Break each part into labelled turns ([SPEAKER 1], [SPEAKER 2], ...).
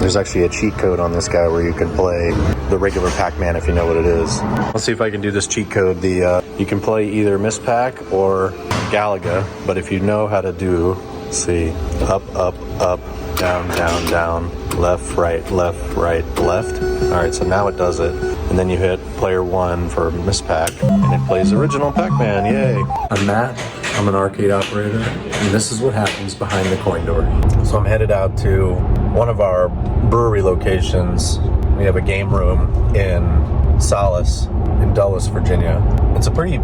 [SPEAKER 1] There's actually a cheat code on this guy where you can play the regular Pac-Man if you know what it is. Let's see if I can do this cheat code. You can play either Miss Pac or Galaga, but if you know how to do, let's see, up, up, up, down, down, down, left, right, left. All right, so now it does it. And then you hit player 1 for Miss Pac, and it plays original Pac-Man, yay. I'm Matt, I'm an arcade operator, and this is what happens behind the coin door. So I'm headed out to one of our brewery locations. We have a game room in Solace, in Dulles, Virginia. It's a pretty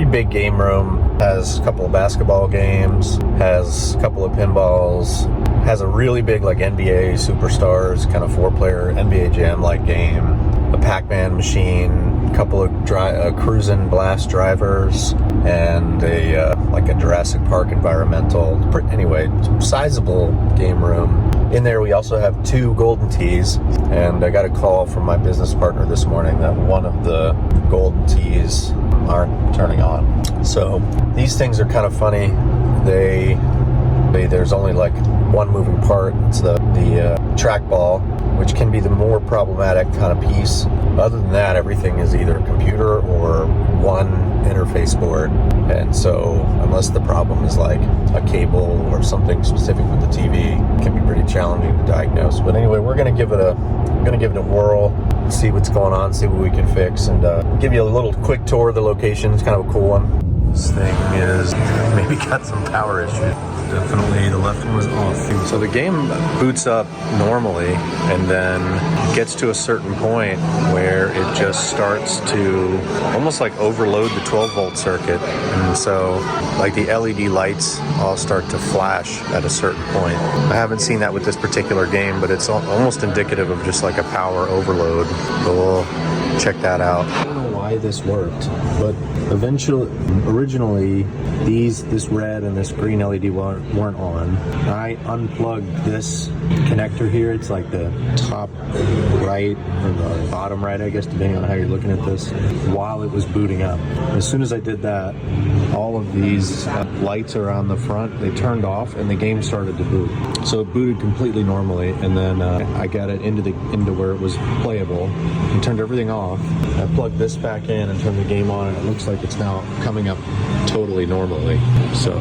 [SPEAKER 1] big game room. Has a couple of basketball games, has a couple of pinballs, has a really big like NBA Superstars kind of 4-player NBA Jam-like game, a Pac-Man machine, a couple of cruising blast drivers, and a Jurassic Park environmental. Anyway, sizable game room. In there we also have 2 golden tees, and I got a call from my business partner this morning that one of the golden tees aren't turning on. So these things are kind of funny. There's only like one moving part. It's the trackball, which can be the more problematic kind of piece. Other than that, everything is either a computer or one interface board. And so unless the problem is like a cable or something specific with the TV, it can be pretty challenging to diagnose. But anyway, we're gonna give it a whirl, see what's going on, see what we can fix, and give you a little quick tour of the location. It's kind of a cool one. This thing is maybe got some power issues. Definitely the left one was off. So the game boots up normally and then gets to a certain point where it just starts to almost like overload the 12-volt circuit. And so like the LED lights all start to flash at a certain point. I haven't seen that with this particular game, but it's almost indicative of just like a power overload. But we'll check that out. I don't know why this worked, but originally this red and this green LED weren't on. I unplugged this connector here. It's like the top right or the bottom right, I guess, depending on how you're looking at this, while it was booting up. As soon as I did that, all of these lights around the front, they turned off and the game started to boot. So it booted completely normally, and then I got it into where it was playable and turned everything off. I plugged this back in and turned the game on, and it looks like it's now coming up totally normally. So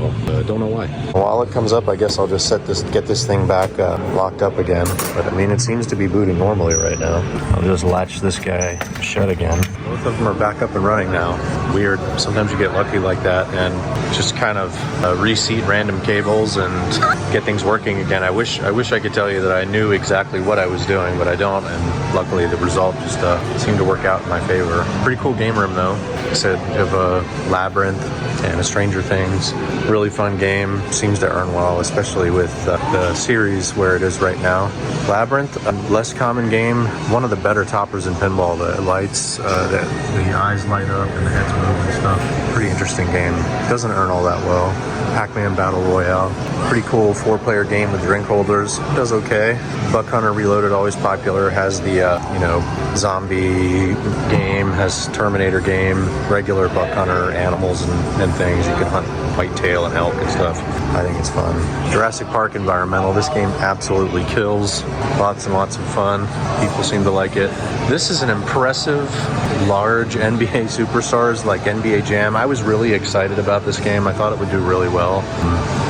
[SPEAKER 1] don't know why. While it comes up, I guess I'll just get this thing back locked up again. But I mean, it seems to be booting normally right now. I'll just latch this guy shut again. Both of them are back up and running now. Weird. Sometimes you get lucky like that and just kind of reseat random cables and get things working again. I wish I could tell you that I knew exactly what I was doing, but I don't. And luckily, the result just seemed to work out in my favor. Pretty cool game room though. I said you have a Labyrinth and a Stranger Things. Really fun game. Seems to earn well, especially with the series where it is right now. Labyrinth, a less common game. One of the better toppers in pinball. The lights, the eyes light up and the heads move and stuff. Pretty interesting game. Doesn't earn all that well. Pac-Man Battle Royale. Pretty cool 4-player game with drink holders. Does okay. Buck Hunter Reloaded, always popular. Has the zombie game, has Terminator game, regular Buck Hunter animals and things. You can hunt whitetail and elk and stuff. I think it's fun. Jurassic Park environmental. This game absolutely kills. Lots and lots of fun. People seem to like it. This is an impressive, large NBA Superstars like NBA Jam. I was really excited about this game. I thought it would do really well.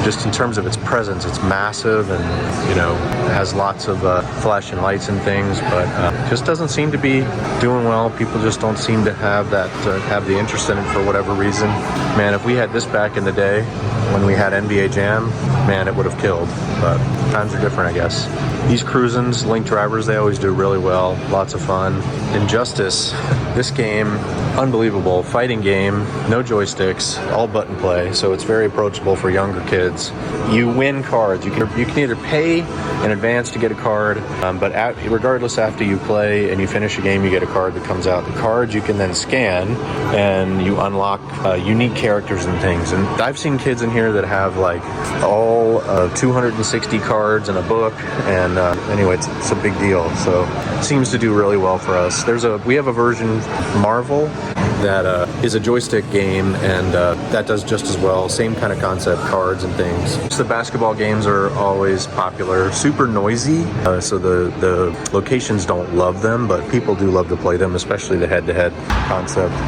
[SPEAKER 1] Just in terms of its presence, it's massive and, it has lots of flashing lights and things, but just doesn't seem to be doing well. People just don't seem to have have the interest in it for whatever reason. Man, if we had this back in the day when we had NBA Jam, man, it would have killed, but times are different, I guess. These cruisins, Link drivers, they always do really well. Lots of fun. Injustice, this game, unbelievable. Fighting game, no joysticks, all button play, so it's very approachable for younger kids. You win cards. You can either pay in advance to get a card, but regardless, after you play and you finish a game, you get a card that comes out. The cards you can then scan, and you unlock unique characters and things. And I've seen kids in here that have like all 260 cards in a book, and anyway, it's a big deal. So it seems to do really well for us. We have a version Marvel, that is a joystick game, and that does just as well. Same kind of concept, cards and things. So the basketball games are always popular, super noisy, so the locations don't love them, but people do love to play them, especially the head-to-head concept.